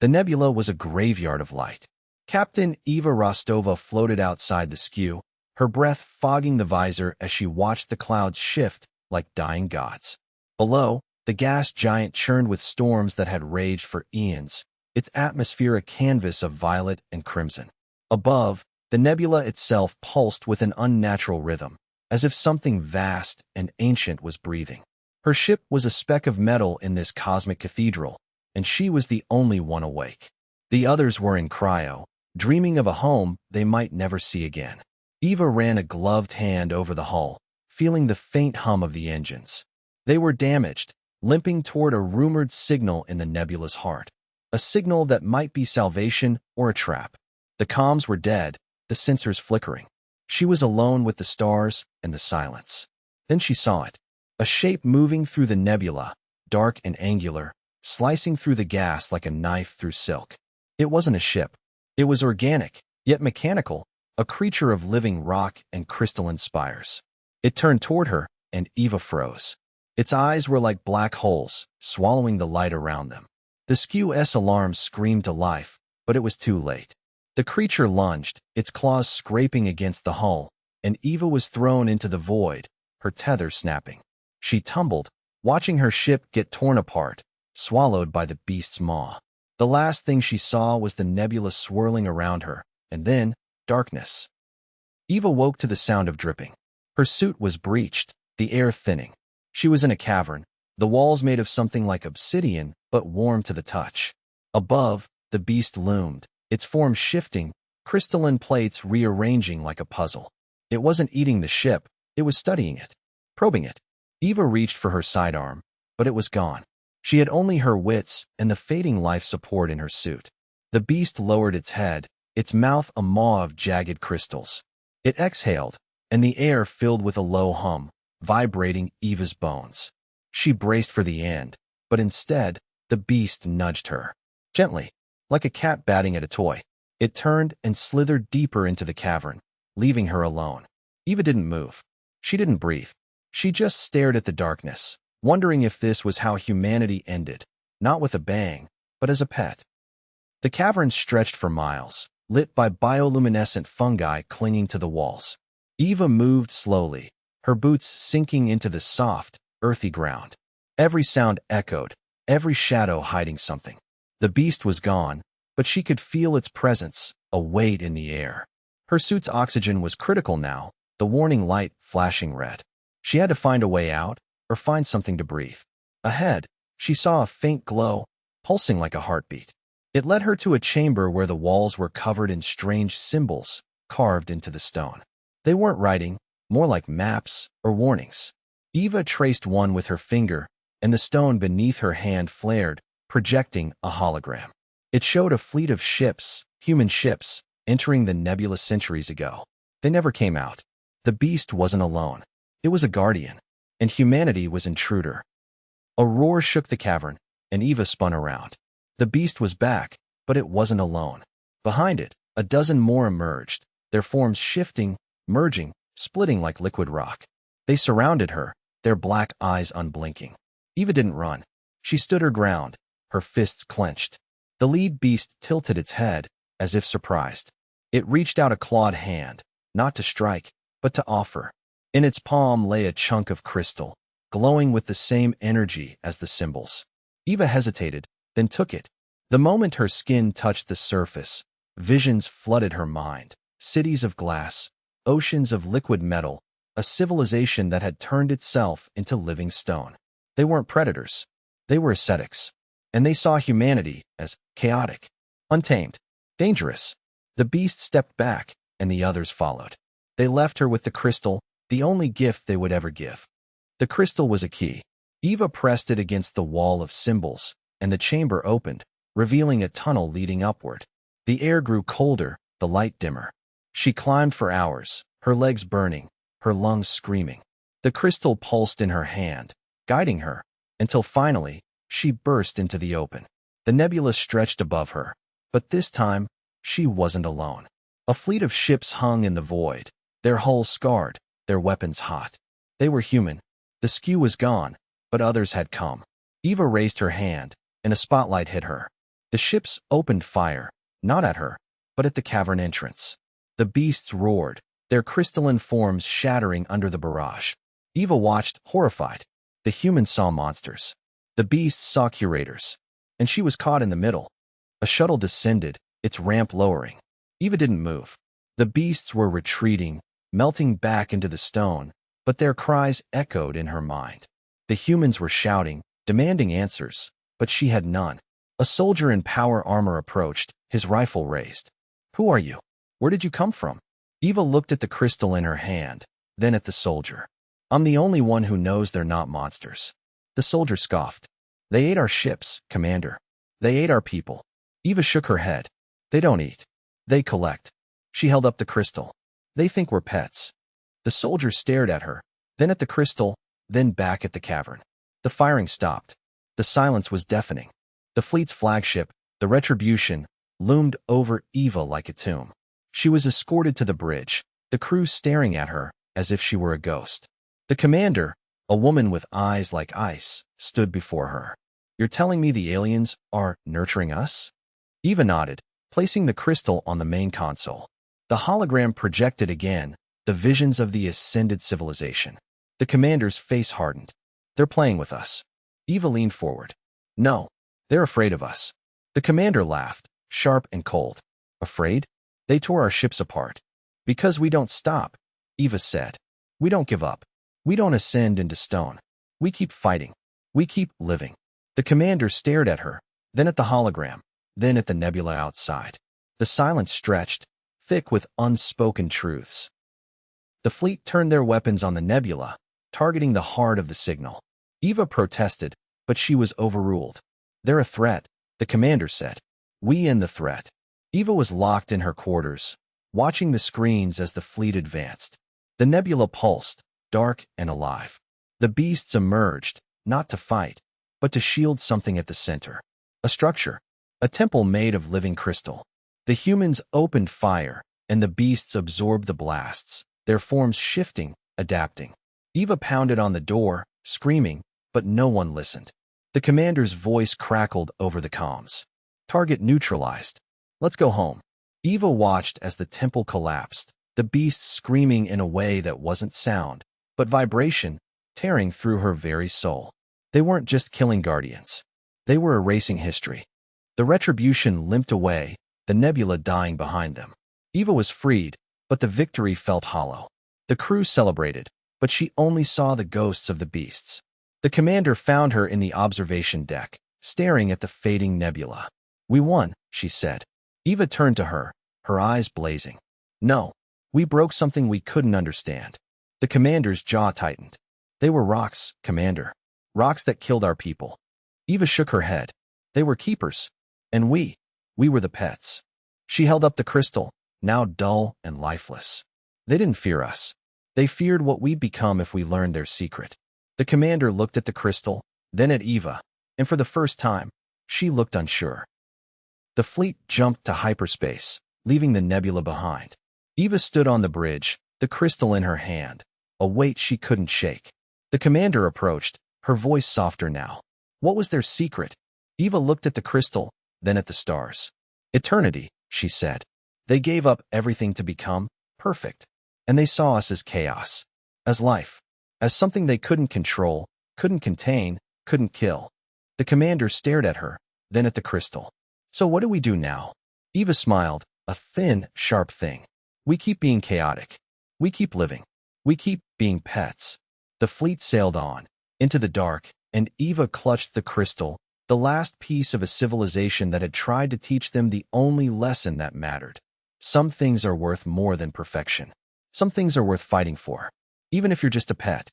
The nebula was a graveyard of light. Captain Eva Rostova floated outside the skew, her breath fogging the visor as she watched the clouds shift like dying gods. Below, the gas giant churned with storms that had raged for eons, its atmosphere a canvas of violet and crimson. Above, the nebula itself pulsed with an unnatural rhythm, as if something vast and ancient was breathing. Her ship was a speck of metal in this cosmic cathedral, and she was the only one awake. The others were in cryo, dreaming of a home they might never see again. Eva ran a gloved hand over the hull, feeling the faint hum of the engines. They were damaged, limping toward a rumored signal in the nebula's heart, a signal that might be salvation or a trap. The comms were dead, the sensors flickering. She was alone with the stars and the silence. Then she saw it, a shape moving through the nebula, dark and angular, slicing through the gas like a knife through silk. It wasn't a ship. It was organic, yet mechanical, a creature of living rock and crystalline spires. It turned toward her, and Eva froze. Its eyes were like black holes, swallowing the light around them. The skew's alarm screamed to life, but it was too late. The creature lunged, its claws scraping against the hull, and Eva was thrown into the void, her tether snapping. She tumbled, watching her ship get torn apart, swallowed by the beast's maw. The last thing she saw was the nebula swirling around her, and then darkness. Eva woke to the sound of dripping. Her suit was breached, the air thinning. She was in a cavern, the walls made of something like obsidian, but warm to the touch. Above, the beast loomed, its form shifting, crystalline plates rearranging like a puzzle. It wasn't eating the ship, it was studying it, probing it. Eva reached for her sidearm, but it was gone. She had only her wits and the fading life support in her suit. The beast lowered its head, its mouth a maw of jagged crystals. It exhaled, and the air filled with a low hum, vibrating Eva's bones. She braced for the end, but instead, the beast nudged her. Gently, like a cat batting at a toy. It turned and slithered deeper into the cavern, leaving her alone. Eva didn't move. She didn't breathe. She just stared at the darkness, wondering if this was how humanity ended, not with a bang, but as a pet. The cavern stretched for miles, lit by bioluminescent fungi clinging to the walls. Eva moved slowly, her boots sinking into the soft, earthy ground. Every sound echoed, every shadow hiding something. The beast was gone, but she could feel its presence, a weight in the air. Her suit's oxygen was critical now, the warning light flashing red. She had to find a way out, or find something to breathe. Ahead, she saw a faint glow, pulsing like a heartbeat. It led her to a chamber where the walls were covered in strange symbols carved into the stone. They weren't writing, more like maps or warnings. Eva traced one with her finger, and the stone beneath her hand flared, projecting a hologram. It showed a fleet of ships, human ships, entering the nebula centuries ago. They never came out. The beast wasn't alone. It was a guardian, and humanity was intruder. A roar shook the cavern, and Eva spun around. The beast was back, but it wasn't alone. Behind it, a dozen more emerged, their forms shifting, merging, splitting like liquid rock. They surrounded her, their black eyes unblinking. Eva didn't run. She stood her ground, her fists clenched. The lead beast tilted its head, as if surprised. It reached out a clawed hand, not to strike, but to offer. In its palm lay a chunk of crystal, glowing with the same energy as the symbols. Eva hesitated, then took it. The moment her skin touched the surface, visions flooded her mind. Cities of glass, oceans of liquid metal, a civilization that had turned itself into living stone. They weren't predators. They were ascetics. And they saw humanity as chaotic, untamed, dangerous. The beast stepped back, and the others followed. They left her with the crystal, the only gift they would ever give. The crystal was a key. Eva pressed it against the wall of symbols, and the chamber opened, revealing a tunnel leading upward. The air grew colder, the light dimmer. She climbed for hours, her legs burning, her lungs screaming. The crystal pulsed in her hand, guiding her, until finally, she burst into the open. The nebula stretched above her, but this time, she wasn't alone. A fleet of ships hung in the void, their hulls scarred, their weapons hot. They were human. The skew was gone, but others had come. Eva raised her hand, and a spotlight hit her. The ships opened fire, not at her, but at the cavern entrance. The beasts roared, their crystalline forms shattering under the barrage. Eva watched, horrified. The humans saw monsters. The beasts saw curators. And she was caught in the middle. A shuttle descended, its ramp lowering. Eva didn't move. The beasts were retreating, melting back into the stone, but their cries echoed in her mind. The humans were shouting, demanding answers, but she had none. A soldier in power armor approached, his rifle raised. "Who are you? Where did you come from?" Eva looked at the crystal in her hand, then at the soldier. "I'm the only one who knows they're not monsters." The soldier scoffed. "They ate our ships, Commander. They ate our people." Eva shook her head. "They don't eat. They collect." She held up the crystal. "They think we're pets." The soldier stared at her, then at the crystal, then back at the cavern. The firing stopped. The silence was deafening. The fleet's flagship, the Retribution, loomed over Eva like a tomb. She was escorted to the bridge, the crew staring at her as if she were a ghost. The commander, a woman with eyes like ice, stood before her. "You're telling me the aliens are nurturing us?" Eva nodded, placing the crystal on the main console. The hologram projected again, the visions of the ascended civilization. The commander's face hardened. "They're playing with us." Eva leaned forward. "No, they're afraid of us." The commander laughed, sharp and cold. "Afraid? They tore our ships apart." "Because we don't stop," Eva said. "We don't give up. We don't ascend into stone. We keep fighting. We keep living." The commander stared at her, then at the hologram, then at the nebula outside. The silence stretched, thick with unspoken truths. The fleet turned their weapons on the nebula, targeting the heart of the signal. Eva protested, but she was overruled. "They're a threat," the commander said. "We end the threat." Eva was locked in her quarters, watching the screens as the fleet advanced. The nebula pulsed, dark and alive. The beasts emerged, not to fight, but to shield something at the center. A structure, a temple made of living crystal. The humans opened fire, and the beasts absorbed the blasts, their forms shifting, adapting. Eva pounded on the door, screaming, but no one listened. The commander's voice crackled over the comms. "Target neutralized. Let's go home." Eva watched as the temple collapsed, the beasts screaming in a way that wasn't sound, but vibration, tearing through her very soul. They weren't just killing guardians. They were erasing history. The Retribution limped away, the nebula dying behind them. Eva was freed, but the victory felt hollow. The crew celebrated, but she only saw the ghosts of the beasts. The commander found her in the observation deck, staring at the fading nebula. "We won," she said. Eva turned to her, her eyes blazing. "No, we broke something we couldn't understand." The commander's jaw tightened. "They were rocks, Commander. Rocks that killed our people." Eva shook her head. "They were keepers. And we were the pets." She held up the crystal, now dull and lifeless. "They didn't fear us. They feared what we'd become if we learned their secret." The commander looked at the crystal, then at Eva, and for the first time, she looked unsure. The fleet jumped to hyperspace, leaving the nebula behind. Eva stood on the bridge, the crystal in her hand, a weight she couldn't shake. The commander approached, her voice softer now. What was their secret? Eva looked at the crystal, then at the stars. "Eternity," she said. "They gave up everything to become perfect. And they saw us as chaos, as life, as something they couldn't control, couldn't contain, couldn't kill." The commander stared at her, then at the crystal. "So what do we do now?" Eva smiled, a thin, sharp thing. "We keep being chaotic. We keep living. We keep being pets." The fleet sailed on, into the dark, and Eva clutched the crystal, the last piece of a civilization that had tried to teach them the only lesson that mattered. Some things are worth more than perfection. Some things are worth fighting for, even if you're just a pet.